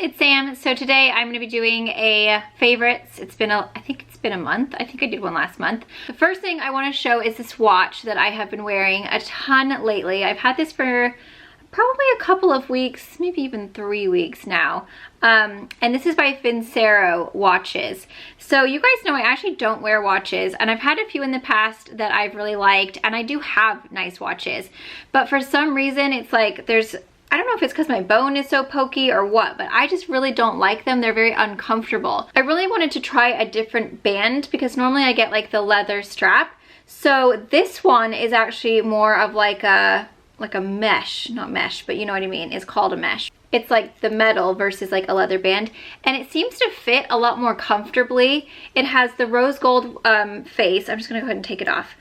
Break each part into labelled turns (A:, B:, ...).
A: it's Sam. So today I'm going to be doing a favorites. I think it's been a month. I think I did one last month. The first thing I want to show is this watch that I have been wearing a ton lately. I've had this for probably a couple of weeks, maybe even 3 weeks now. And this is by Vincero watches. So you guys know I actually don't wear watches, and I've had a few in the past that I've really liked, and I do have nice watches. But for some reason, it's like I don't know if it's because my bone is so pokey or what, but I just really don't like them. They're very uncomfortable. I really wanted to try a different band because normally I get like the leather strap. So this one is actually more of like a mesh, not mesh, but you know what I mean. It's called a mesh. It's like the metal versus like a leather band, and it seems to fit a lot more comfortably. It has the rose gold face. I'm just gonna go ahead and take it off.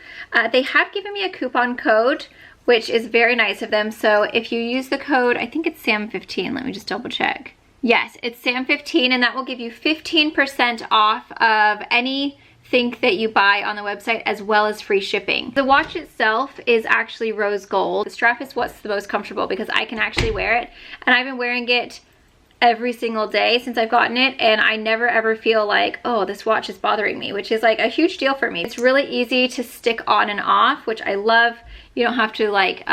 A: They have given me a coupon code, which is very nice of them. So if you use the code, I think it's SAM15, let me just double check. Yes, it's SAM15, and that will give you 15% off of anything that you buy on the website, as well as free shipping. The watch itself is actually rose gold. The strap is what's the most comfortable because I can actually wear it, and I've been wearing it every single day since I've gotten it, and I never ever feel like, oh, this watch is bothering me, which is like a huge deal for me. It's really easy to stick on and off, which I love. You don't have to like,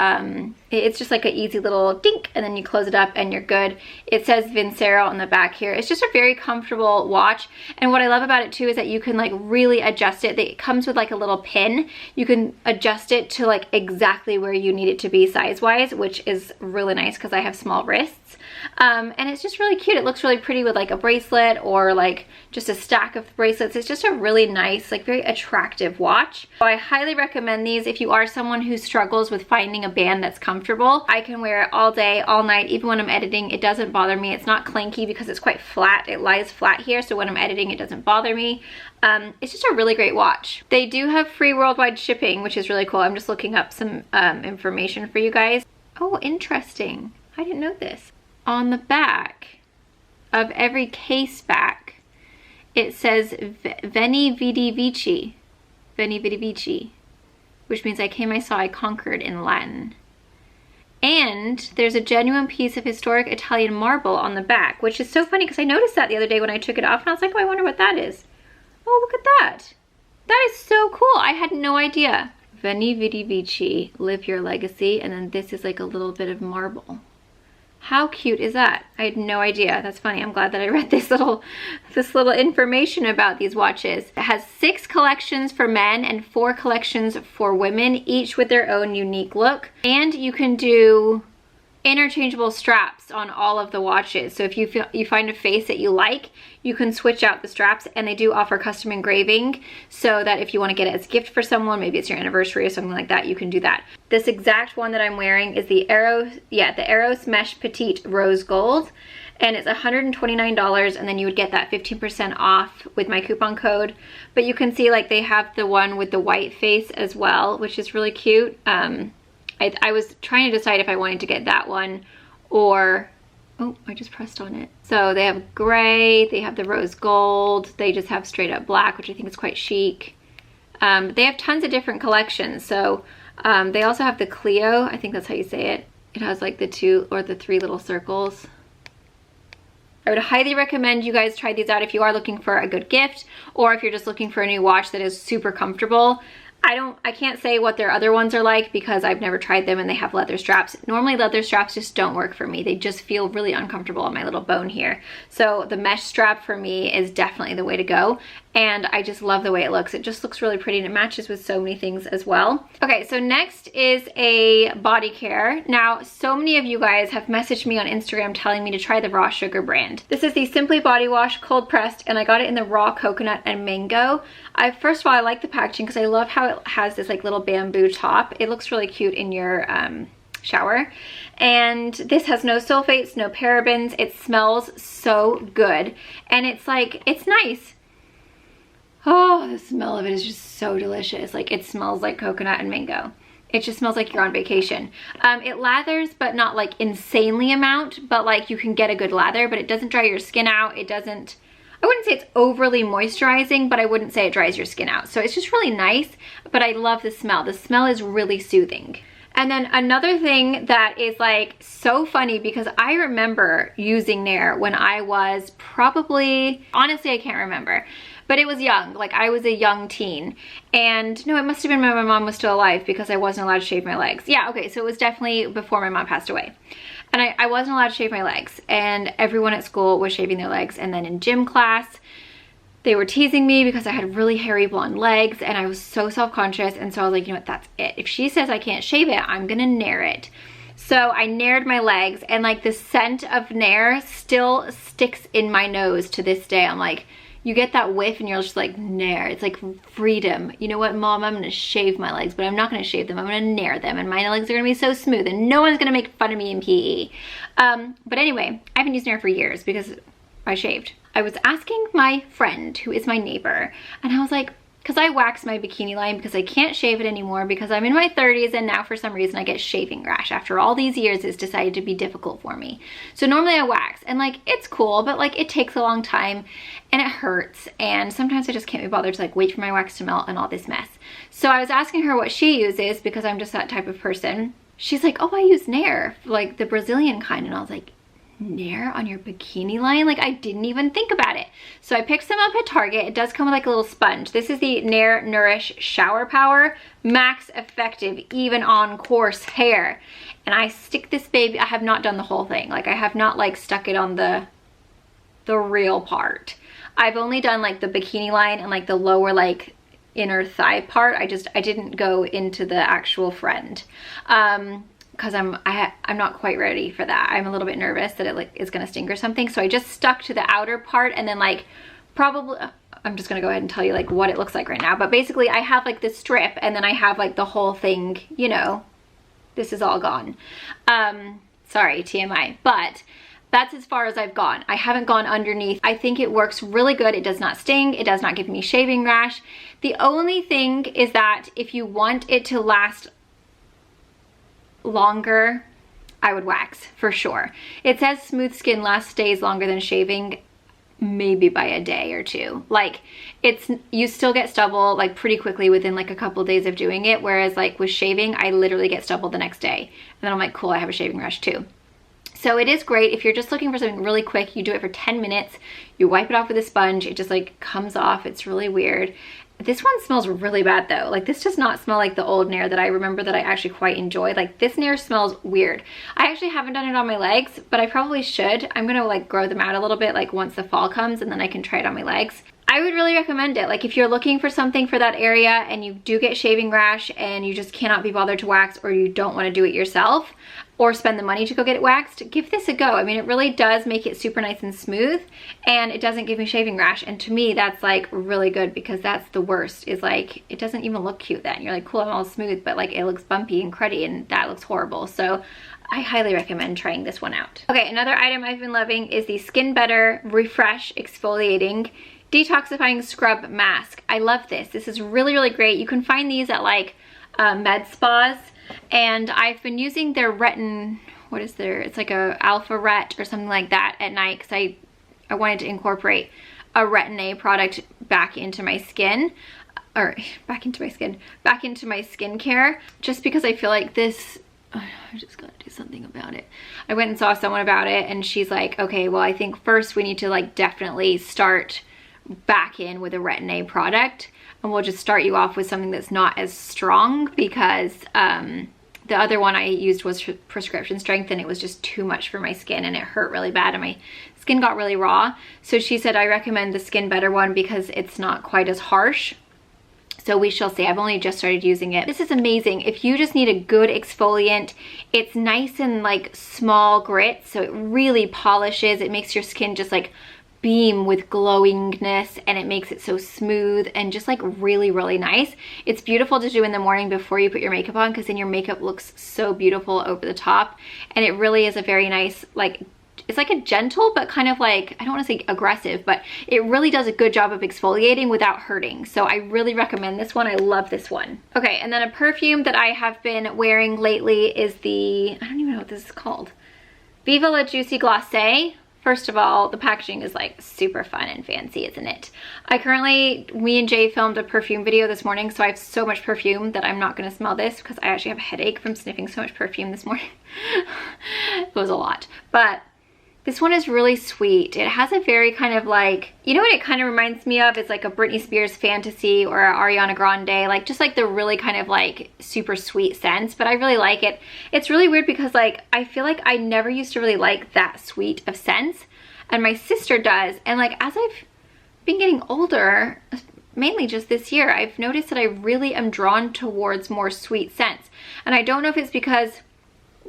A: it's just like an easy little dink, and then you close it up and you're good. It says Vincero on the back here. It's just a very comfortable watch. And what I love about it too is that you can like really adjust it. It comes with like a little pin. You can adjust it to like exactly where you need it to be size-wise, which is really nice because I have small wrists. And it's just really cute. It looks really pretty with like a bracelet or like just a stack of bracelets. It's just a really nice, like very attractive watch. So I highly recommend these if you are someone who struggles with finding a band that's comfortable. I can wear it all day, all night, even when I'm editing. It doesn't bother me. It's not clanky because it's quite flat. It lies flat here, so when I'm editing, it doesn't bother me. It's just a really great watch. They do have free worldwide shipping, which is really cool. I'm just looking up some information for you guys. Oh, interesting. I didn't know this. On the back of every case back, it says Veni Vidi Vici. Veni Vidi Vici, which means I came, I saw, I conquered in Latin. And there's a genuine piece of historic Italian marble on the back, which is so funny because I noticed that the other day when I took it off, and I was like, oh, I wonder what that is. Oh, look at that. That is so cool. I had no idea. Veni Vidi Vici, live your legacy. And then this is like a little bit of marble. How cute is that? I had no idea. That's funny. I'm glad that I read this little information about these watches. It has 6 collections for men and 4 collections for women, each with their own unique look. And you can do interchangeable straps on all of the watches. So if you find a face that you like, you can switch out the straps, and they do offer custom engraving so that if you want to get it as a gift for someone, maybe it's your anniversary or something like that, you can do that. This exact one that I'm wearing is the Eros Mesh Petite Rose Gold, and it's $129, and then you would get that 15% off with my coupon code. But you can see like they have the one with the white face as well, which is really cute. I was trying to decide if I wanted to get that one or, oh, I just pressed on it. So they have gray, they have the rose gold, they just have straight up black, which I think is quite chic. They have tons of different collections. So they also have the Clio, I think that's how you say it. It has like the 2 or the 3 little circles. I would highly recommend you guys try these out if you are looking for a good gift, or if you're just looking for a new watch that is super comfortable. I can't say what their other ones are like because I've never tried them, and they have leather straps. Normally leather straps just don't work for me. They just feel really uncomfortable on my little bone here. So the mesh strap for me is definitely the way to go. And I just love the way it looks. It just looks really pretty, and it matches with so many things as well. Okay, so next is a body care. Now, so many of you guys have messaged me on Instagram telling me to try the Raw Sugar brand. This is the Simply Body Wash cold pressed, and I got it in the raw coconut and mango. First of all, I like the packaging because I love how it has this like little bamboo top. It looks really cute in your shower. And this has no sulfates, no parabens. It smells so good, and it's like, it's nice. Oh, the smell of it is just so delicious. Like, it smells like coconut and mango. It just smells like you're on vacation. It lathers, but not like insanely amount, but like you can get a good lather, but it doesn't dry your skin out. It doesn't, I wouldn't say it's overly moisturizing, but I wouldn't say it dries your skin out. So it's just really nice, but I love the smell. The smell is really soothing. And then another thing that is like so funny, because I remember using Nair when I was probably, honestly I can't remember, but it was young, like I was a young teen. And no, it must have been when my mom was still alive, because I wasn't allowed to shave my legs. Yeah, okay, so it was definitely before my mom passed away. And I wasn't allowed to shave my legs, and everyone at school was shaving their legs. And then in gym class, they were teasing me because I had really hairy blonde legs, and I was so self-conscious. And so I was like, you know what, that's it. If she says I can't shave it, I'm gonna Nair it. So I Naired my legs, and like the scent of Nair still sticks in my nose to this day. I'm like, you get that whiff and you're just like, Nair. It's like freedom. You know what, Mom, I'm gonna shave my legs, but I'm not gonna shave them. I'm gonna Nair them, and my legs are gonna be so smooth, and no one's gonna make fun of me in PE. But anyway, I haven't used Nair for years because I shaved. I was asking my friend, who is my neighbor, and I was like, because I waxed my bikini line because I can't shave it anymore because I'm in my 30s, and now for some reason I get shaving rash. After all these years, it's decided to be difficult for me. So normally I wax, and like it's cool, but like it takes a long time and it hurts, and sometimes I just can't be bothered to like wait for my wax to melt and all this mess. So I was asking her what she uses because I'm just that type of person. She's like, oh, I use Nair, like the Brazilian kind. And I was like, Nair on your bikini line? Like, I didn't even think about it. So I picked some up at Target. It does come with like a little sponge. This is the Nair Nourish Shower Power, max effective even on coarse hair. And I stick this baby, I have not done the whole thing. Like, I have not like stuck it on the real part. I've only done like the bikini line and like the lower like inner thigh part. I didn't go into the actual friend. Because I'm not quite ready for that. I'm a little bit nervous that it like is gonna sting or something. So I just stuck to the outer part, and then like probably, I'm just gonna go ahead and tell you like what it looks like right now. But basically I have like this strip, and then I have like the whole thing, you know, this is all gone. Sorry, TMI, but that's as far as I've gone. I haven't gone underneath. I think it works really good. It does not sting. It does not give me shaving rash. The only thing is that if you want it to last longer, I would wax for sure. It says smooth skin stays longer than shaving, maybe by a day or two. Like, you still get stubble like pretty quickly within like a couple days of doing it, whereas like with shaving, I literally get stubble the next day, and then I'm like, cool, I have a shaving rash too. So it is great if you're just looking for something really quick. You do it for 10 minutes, you wipe it off with a sponge, it just like comes off. It's really weird. This one smells really bad though. Like, this does not smell like the old Nair that I remember that I actually quite enjoyed. Like, this Nair smells weird. I actually haven't done it on my legs, but I probably should. I'm gonna like grow them out a little bit like once the fall comes, and then I can try it on my legs. I would really recommend it. Like, if you're looking for something for that area and you do get shaving rash and you just cannot be bothered to wax, or you don't want to do it yourself or spend the money to go get it waxed, give this a go. I mean, it really does make it super nice and smooth, and it doesn't give me shaving rash. And to me, that's like really good, because that's the worst, is like, it doesn't even look cute then. You're like, cool, I'm all smooth, but like it looks bumpy and cruddy, and that looks horrible. So I highly recommend trying this one out. Okay, another item I've been loving is the Skin Better Refresh Exfoliating Detoxifying Scrub Mask. I love this. This is really, really great. You can find these at like med spas, and I've been using their it's like a Alpha Ret or something like that at night, because I wanted to incorporate a Retin-A product back into my skin, or back into my skincare, just because I feel like this, I just gotta do something about it. I went and saw someone about it, and she's like, okay, well, I think first we need to like definitely start back in with a Retin-A product, and we'll just start you off with something that's not as strong, because the other one I used was prescription strength, and it was just too much for my skin, and it hurt really bad, and my skin got really raw. So she said I recommend the Skin Better one because it's not quite as harsh. So we shall see. I've only just started using it. This is amazing. If you just need a good exfoliant, it's nice and like small grit, so it really polishes. It makes your skin just like beam with glowingness, and it makes it so smooth and just like really, really nice. It's beautiful to do in the morning before you put your makeup on, because then your makeup looks so beautiful over the top. And it really is a very nice, like, it's like a gentle but kind of like, I don't want to say aggressive, but it really does a good job of exfoliating without hurting. So I really recommend this one. I love this one. Okay, and then a perfume that I have been wearing lately is the, I don't even know what this is called, Viva La Juicy Glacé First of all, the packaging is like super fun and fancy, isn't it? Me and Jay filmed a perfume video this morning, so I have so much perfume that I'm not gonna smell this because I actually have a headache from sniffing so much perfume this morning. It was a lot, but this one is really sweet. It has a very kind of like, you know what it kind of reminds me of? It's like a Britney Spears Fantasy or a Ariana Grande, like just like the really kind of like super sweet scents, but I really like it. It's really weird because like, I feel like I never used to really like that sweet of scents, and my sister does. And like, as I've been getting older, mainly just this year, I've noticed that I really am drawn towards more sweet scents. And I don't know if it's because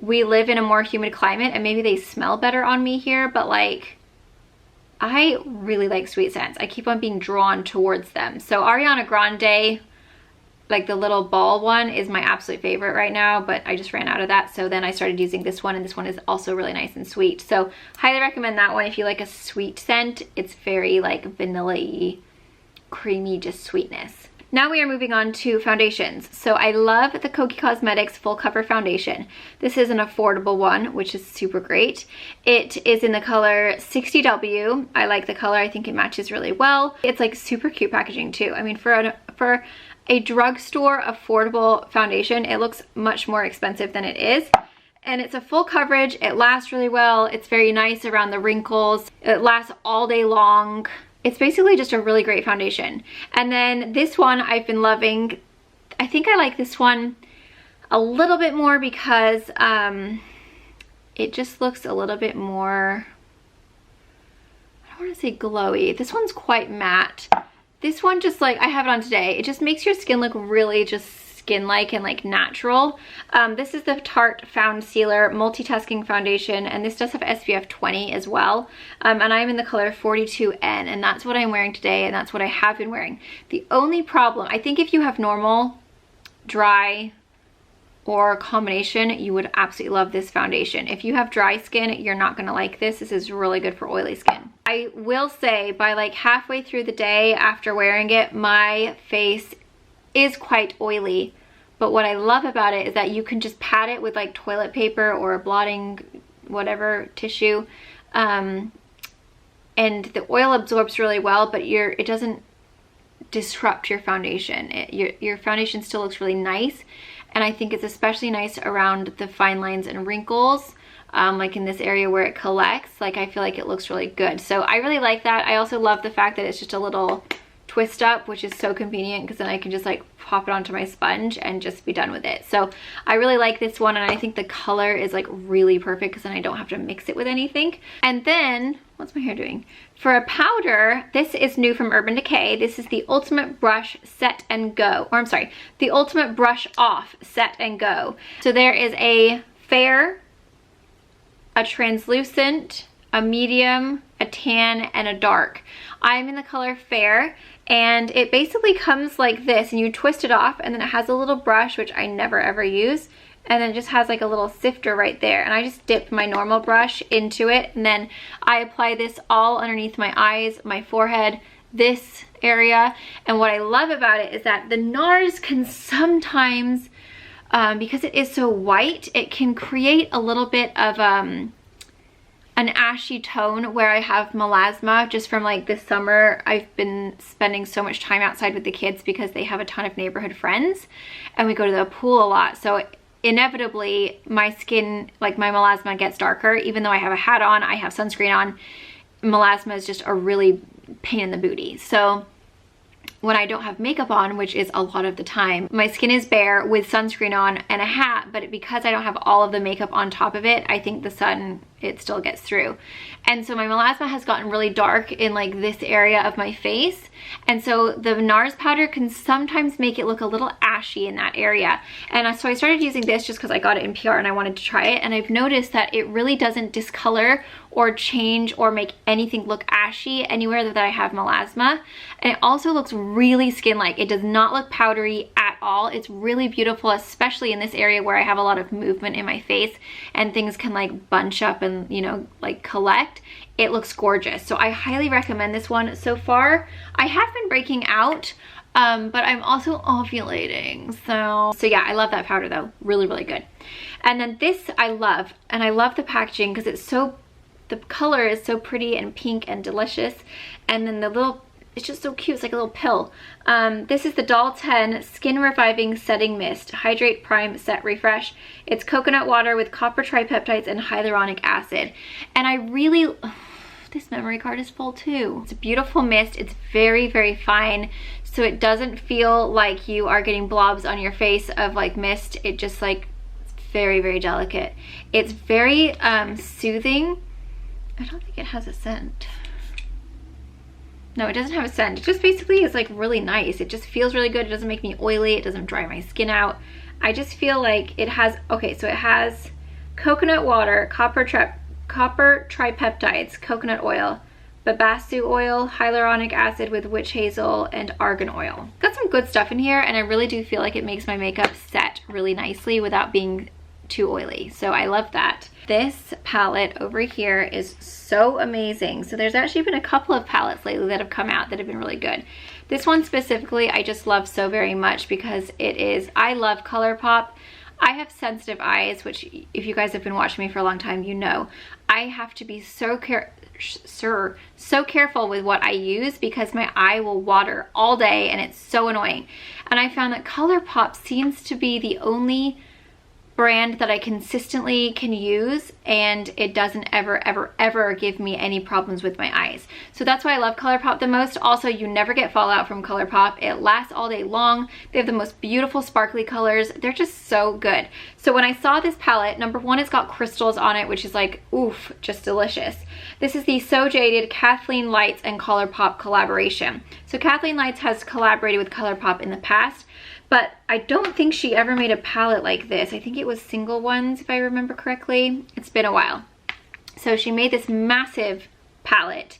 A: we live in a more humid climate and maybe they smell better on me here, but like, I really like sweet scents. I keep on being drawn towards them. So Ariana Grande, like the little ball one, is my absolute favorite right now, but I just ran out of that. So then I started using this one, and this one is also really nice and sweet. So highly recommend that one if you like a sweet scent. It's very like vanilla-y, creamy, just sweetness. Now we are moving on to foundations. So I love the Kokie Cosmetics Full Cover Foundation. This is an affordable one, which is super great. It is in the color 60W. I like the color. I think it matches really well. It's like super cute packaging too. I mean, for a drugstore affordable foundation, it looks much more expensive than it is. And it's a full coverage. It lasts really well. It's very nice around the wrinkles. It lasts all day long. It's basically just a really great foundation. And then this one I've been loving. I think I like this one a little bit more because it just looks a little bit more, I don't want to say glowy. This one's quite matte. This one just like, I have it on today. It just makes your skin look really just skin-like and like natural. This is the Tarte Found Sealer Multitasking Foundation, and this does have SPF 20 as well. And I'm in the color 42N, and that's what I'm wearing today, and that's what I have been wearing. The only problem, I think if you have normal, dry, or combination, you would absolutely love this foundation. If you have dry skin, you're not gonna like this. This is really good for oily skin. I will say by like halfway through the day after wearing it, my face is quite oily, but what I love about it is that you can just pat it with like toilet paper or a blotting whatever tissue, and the oil absorbs really well, but it doesn't disrupt your foundation. Your foundation still looks really nice, and I think it's especially nice around the fine lines and wrinkles, like in this area where it collects. Like, I feel like it looks really good, so I really like that. I also love the fact that it's just a little twist up, which is so convenient because then I can just like pop it onto my sponge and just be done with it. So I really like this one, and I think the color is like really perfect because then I don't have to mix it with anything. And then, what's my hair doing? For a powder, this is new from Urban Decay. This is the Ultimate Brush Set and Go, or I'm sorry, the Ultimate Brush Off Set and Go. So there is a fair, a translucent, a medium, a tan, and a dark. I'm in the color fair, and it basically comes like this, and you twist it off, and then it has a little brush, which I never ever use, and then it just has like a little sifter right there, and I just dip my normal brush into it, and then I apply this all underneath my eyes, my forehead, this area. And what I love about it is that the NARS can sometimes, because it is so white, it can create a little bit of an ashy tone where I have melasma just from like this summer. I've been spending so much time outside with the kids because they have a ton of neighborhood friends and we go to the pool a lot. So inevitably my skin, like my melasma, gets darker. Even though I have a hat on, I have sunscreen on, melasma is just a really pain in the booty. So when I don't have makeup on, which is a lot of the time, my skin is bare with sunscreen on and a hat, but because I don't have all of the makeup on top of it, I think the sun, it still gets through. And so my melasma has gotten really dark in like this area of my face. And so the NARS powder can sometimes make it look a little ashy in that area. And so I started using this just because I got it in PR and I wanted to try it. And I've noticed that it really doesn't discolor or change or make anything look ashy anywhere that I have melasma. And it also looks really skin-like. It does not look powdery at all. It's really beautiful, especially in this area where I have a lot of movement in my face and things can like bunch up and, you know, like collect. It looks gorgeous. So I highly recommend this one. So far, I have been breaking out, but I'm also ovulating. So yeah, I love that powder though. Really, really good. And then this I love, and I love the packaging because it's so the color is so pretty and pink and delicious. And then the little, it's just so cute. It's like a little pill. This is the Doll 10 Skin Reviving Setting Mist. Hydrate, Prime, Set, Refresh. It's coconut water with copper tripeptides and hyaluronic acid. And I really... this memory card is full too. It's a beautiful mist. It's very, very fine. So it doesn't feel like you are getting blobs on your face of like mist. It just like, it's very, very delicate. It's very soothing. I don't think it has a scent. No, it doesn't have a scent. It just basically is like really nice. It just feels really good. It doesn't make me oily. It doesn't dry my skin out. I just feel like it has, okay, so it has coconut water, copper tripeptides, coconut oil, babasu oil, hyaluronic acid with witch hazel, and argan oil. Got some good stuff in here, and I really do feel like it makes my makeup set really nicely without being too oily. So I love that. This palette over here is so amazing. So there's actually been a couple of palettes lately that have come out that have been really good. This one specifically I just love so very much because it is, I love ColourPop. I have sensitive eyes, which if you guys have been watching me for a long time, you know. I have to be so careful with what I use because my eye will water all day and it's so annoying. And I found that ColourPop seems to be the only brand that I consistently can use, and it doesn't ever give me any problems with my eyes. So that's why I love ColourPop the most. Also, you never get fallout from ColourPop. It lasts all day long. They have the most beautiful sparkly colors. They're just so good. So when I saw this palette, number one, it's got crystals on it, which is like, oof, just delicious. This is the So Jaded Kathleen Lights and ColourPop collaboration. So Kathleen Lights has collaborated with ColourPop in the past, but I don't think she ever made a palette like this. I think it was single ones, if I remember correctly. It's been a while. So she made this massive palette,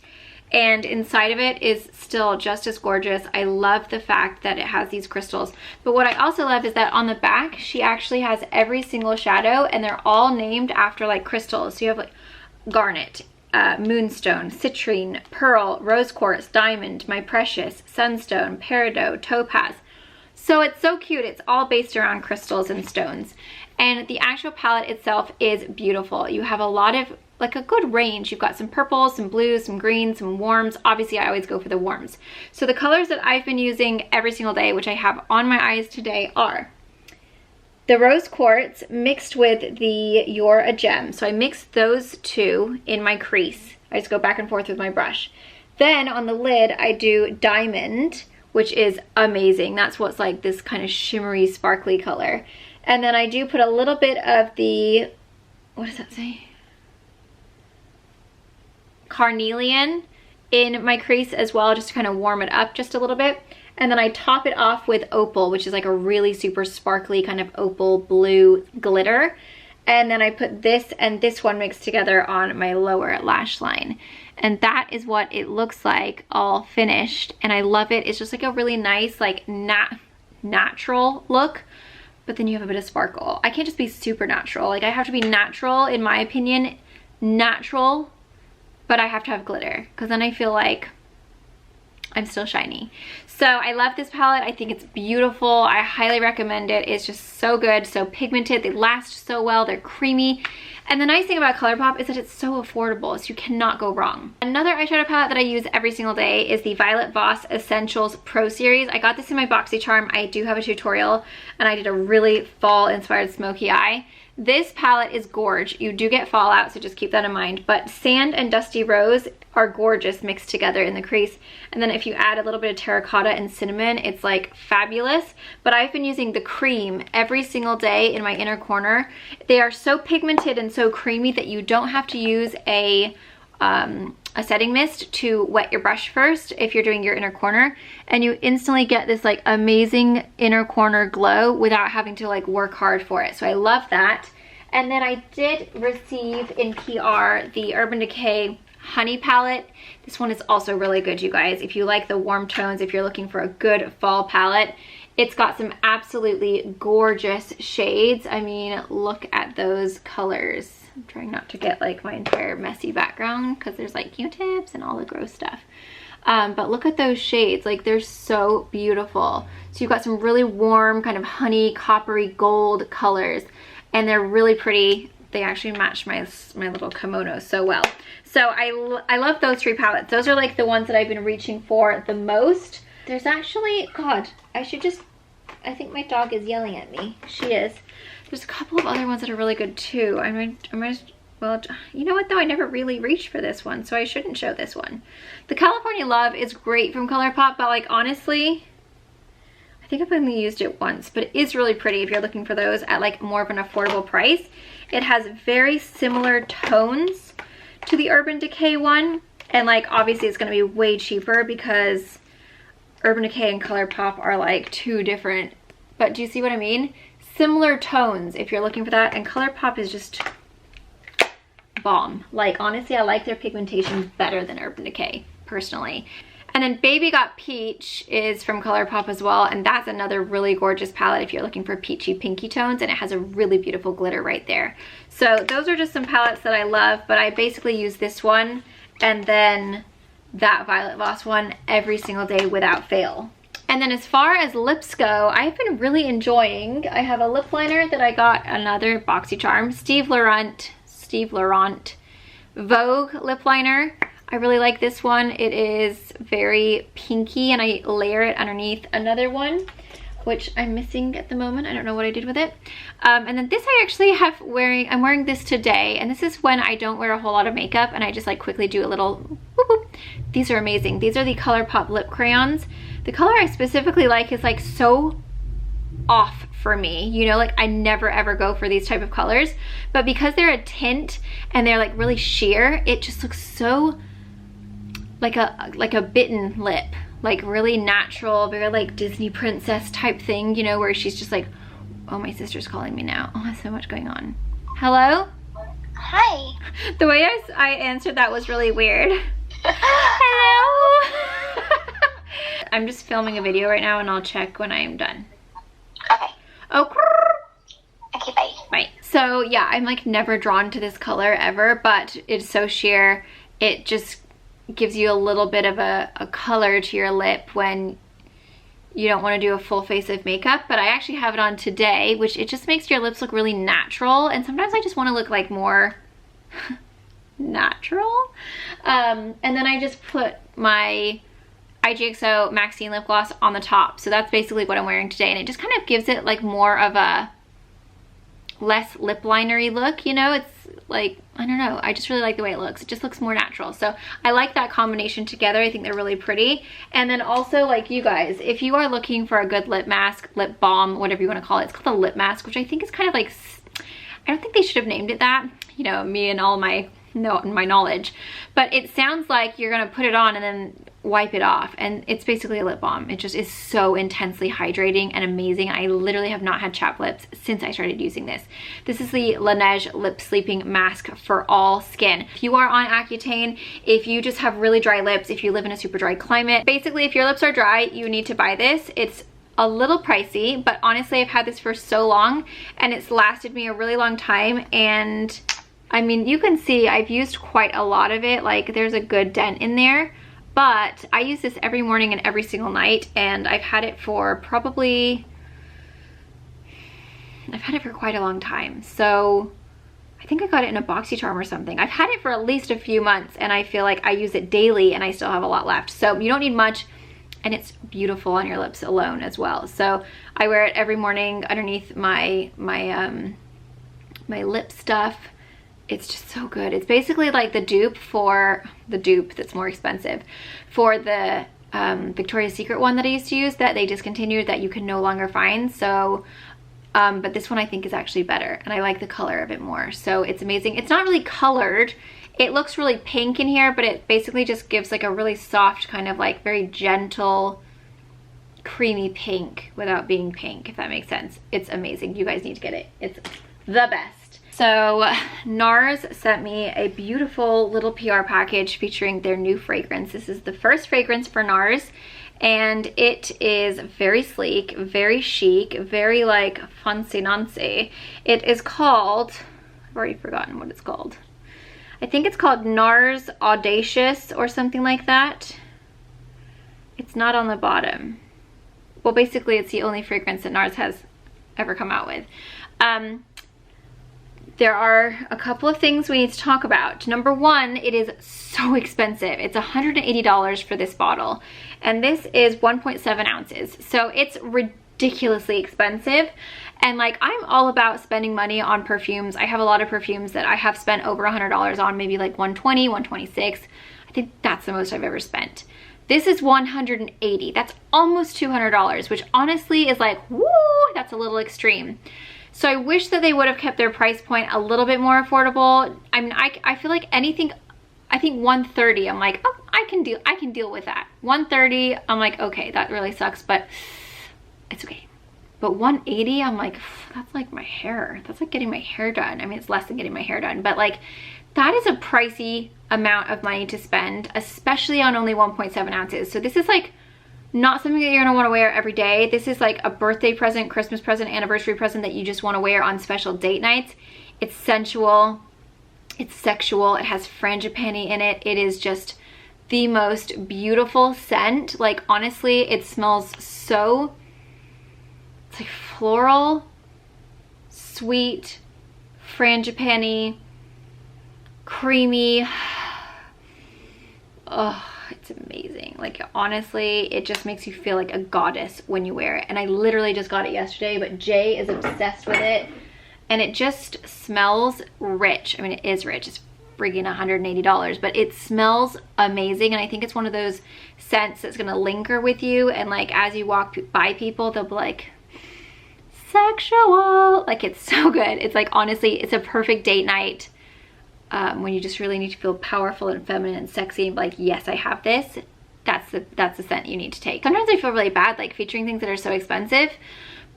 A: and inside of it is still just as gorgeous. I love the fact that it has these crystals. But what I also love is that on the back, she actually has every single shadow, and they're all named after like crystals. So you have like garnet, moonstone, citrine, pearl, rose quartz, diamond, my precious, sunstone, peridot, topaz. So it's so cute. It's all based around crystals and stones. And the actual palette itself is beautiful. You have a lot of, like a good range. You've got some purples, some blues, some greens, some warms. Obviously, I always go for the warms. So the colors that I've been using every single day, which I have on my eyes today, are the rose quartz mixed with the You're a Gem. So I mixed those two in my crease. I just go back and forth with my brush. Then on the lid, I do diamond, which is amazing. That's what's like this kind of shimmery, sparkly color. And then I do put a little bit of the, what does that say? Carnelian in my crease as well, just to kind of warm it up just a little bit. And then I top it off with opal, which is like a really super sparkly kind of opal blue glitter. And then I put this and this one mixed together on my lower lash line. And that is what it looks like all finished. And I love it. It's just like a really nice, like natural look. But then you have a bit of sparkle. I can't just be super natural. Like I have to be natural, in my opinion, natural, but I have to have glitter. Because then I feel like I'm still shiny. So I love this palette. I think it's beautiful. I highly recommend it. It's just so good, so pigmented. They last so well. They're creamy. And the nice thing about ColourPop is that it's so affordable, so you cannot go wrong. Another eyeshadow palette that I use every single day is the Violet Voss Essentials Pro Series. I got this in my BoxyCharm. I do have a tutorial, and I did a really fall-inspired smoky eye. This palette is gorge. You do get fallout, so just keep that in mind. But Sand and Dusty Rose are gorgeous mixed together in the crease. And then if you add a little bit of terracotta and cinnamon, it's like fabulous. But I've been using the cream every single day in my inner corner. They are so pigmented and so creamy that you don't have to use a setting mist to wet your brush first if you're doing your inner corner, and you instantly get this like amazing inner corner glow without having to like work hard for it. So I love that. And then I did receive in PR the Urban Decay Honey palette. This one is also really good, you guys. If you like the warm tones, if you're looking for a good fall palette, it's got some absolutely gorgeous shades. I mean, look at those colors. I'm trying not to get like my entire messy background because there's like Q-tips and all the gross stuff. But look at those shades, like they're so beautiful. So you've got some really warm kind of honey, coppery gold colors, and they're really pretty they actually match my little kimono so well. So I love those 3 palettes. Those are like the ones that I've been reaching for the most. There's actually, God, I think my dog is yelling at me. She is. There's a couple of other ones that are really good too. Well, you know what though? I never really reached for this one, so I shouldn't show this one. The California Love is great from ColourPop, but like honestly, I think I've only used it once, but it is really pretty if you're looking for those at like more of an affordable price. It has very similar tones to the Urban Decay one, and like obviously it's gonna be way cheaper because Urban Decay and ColourPop are like 2 different, but do you see what I mean? Similar tones if you're looking for that, and ColourPop is just bomb. Like honestly, I like their pigmentation better than Urban Decay personally. And then Baby Got Peach is from ColourPop as well, and that's another really gorgeous palette if you're looking for peachy pinky tones, and it has a really beautiful glitter right there. So those are just some palettes that I love, but I basically use this one and then that Violet Voss one every single day without fail. And then as far as lips go, I've been really enjoying, I have a lip liner that I got, another BoxyCharm, Steve Laurent Vogue lip liner. I really like this one. It is very pinky, and I layer it underneath another one, which I'm missing at the moment. I don't know what I did with it. And then this I actually I'm wearing this today, and this is when I don't wear a whole lot of makeup and I just like quickly do a little whoop whoop. These are amazing. These are the ColourPop lip crayons. The color I specifically like is like so off for me, you know, like I never ever go for these type of colors, but because they're a tint and they're like really sheer, it just looks so like a bitten lip, like really natural, very like Disney princess type thing, you know, where she's just like, oh, my sister's calling me now. Oh, there's so much going on. Hello?
B: Hi.
A: The way I answered that was really weird. Hello? I'm just filming a video right now, and I'll check when I am done.
B: Okay.
A: Oh.
B: Okay, bye.
A: Right. So yeah, I'm like never drawn to this color ever, but it's so sheer. It just gives you a little bit of a color to your lip when you don't want to do a full face of makeup. But I actually have it on today, which it just makes your lips look really natural, and sometimes I just want to look like more natural. And then I just put my IGXO Maxine lip gloss on the top, so that's basically what I'm wearing today, and it just kind of gives it like more of a less lip linery look, you know. It's like, I don't know, I just really like the way it looks. It just looks more natural, so I like that combination together. I think they're really pretty. And then also, like, you guys, if you are looking for a good lip mask, lip balm, whatever you want to call it, it's called a lip mask, which I think is kind of like, I don't think they should have named it that, you know, me and all my knowledge, but it sounds like you're gonna put it on and then wipe it off, and it's basically a lip balm. It just is so intensely hydrating and amazing. I literally have not had chapped lips since I started using this. This is the Laneige Lip Sleeping Mask for all skin. If you are on Accutane, if you just have really dry lips, if you live in a super dry climate, basically if your lips are dry, you need to buy this. It's a little pricey, but honestly I've had this for so long and it's lasted me a really long time. And I mean, you can see I've used quite a lot of it. Like, there's a good dent in there, but I use this every morning and every single night, and I've had it for quite a long time. So I think I got it in a BoxyCharm or something. I've had it for at least a few months, and I feel like I use it daily and I still have a lot left. So you don't need much, and it's beautiful on your lips alone as well. So I wear it every morning underneath my lip stuff. It's just so good. It's basically like the dupe that's more expensive for the Victoria's Secret one that I used to use that they discontinued, that you can no longer find. So but this one I think is actually better, and I like the color of it more. So it's amazing. It's not really colored. It looks really pink in here, but it basically just gives like a really soft, kind of like very gentle, creamy pink without being pink, if that makes sense. It's amazing. You guys need to get it. It's the best. So NARS sent me a beautiful little PR package featuring their new fragrance. This is the first fragrance for NARS, and it is very sleek, very chic, very like fancy-nancy. It is called, I've already forgotten what it's called. I think it's called NARS Audacious or something like that. It's not on the bottom. Well, basically it's the only fragrance that NARS has ever come out with. there are a couple of things we need to talk about. Number one, it is so expensive. It's $180 for this bottle, and this is 1.7 ounces. So it's ridiculously expensive. And like, I'm all about spending money on perfumes. I have a lot of perfumes that I have spent over $100 on, maybe like 120, 126. I think that's the most I've ever spent. This is 180. That's almost $200, which honestly is like, woo, that's a little extreme. So I wish that they would have kept their price point a little bit more affordable. I mean, I feel like anything, I think 130, I'm like, oh, I can deal with that. 130, I'm like, okay, that really sucks, but it's okay. But 180, I'm like, that's like my hair. That's like getting my hair done. I mean, it's less than getting my hair done, but like, that is a pricey amount of money to spend, especially on only 1.7 ounces. So this is like not something that you're gonna wanna wear every day. This is like a birthday present, Christmas present, anniversary present that you just wanna wear on special date nights. It's sensual, it's sexual, it has frangipani in it. It is just the most beautiful scent. Like, honestly, it smells so, it's like floral, sweet, frangipani, creamy. Oh, it's amazing. Like, honestly, it just makes you feel like a goddess when you wear it. And I literally just got it yesterday, but Jay is obsessed with it, and it just smells rich. I mean, it is rich. It's freaking $180, but it smells amazing. And I think it's one of those scents that's gonna linger with you, and like, as you walk by people, they'll be like, sexual. Like, it's so good. It's like, honestly, it's a perfect date night. When you just really need to feel powerful and feminine and sexy, and like, yes, I have this. That's the scent you need to take. Sometimes I feel really bad like featuring things that are so expensive,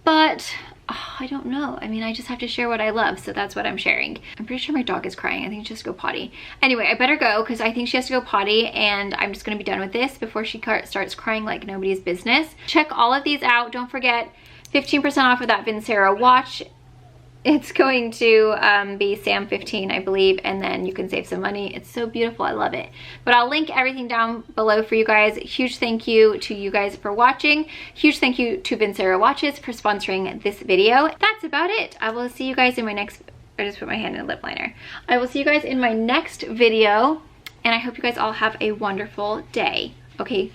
A: but oh, I don't know. I mean, I just have to share what I love, so that's what I'm sharing. I'm pretty sure my dog is crying. I think she has to go potty. Anyway, I better go because I think she has to go potty, and I'm just gonna be done with this before she starts crying like nobody's business. Check all of these out. Don't forget 15% off of that Vincero watch. It's going to be Sam 15, I believe, and then you can save some money. It's so beautiful. I love it. But I'll link everything down below for you guys. Huge thank you to you guys for watching. Huge thank you to Vincero Watches for sponsoring this video. That's about it. I will see you guys in my next, I just put my hand in a lip liner. I will see you guys in my next video, and I hope you guys all have a wonderful day. Okay,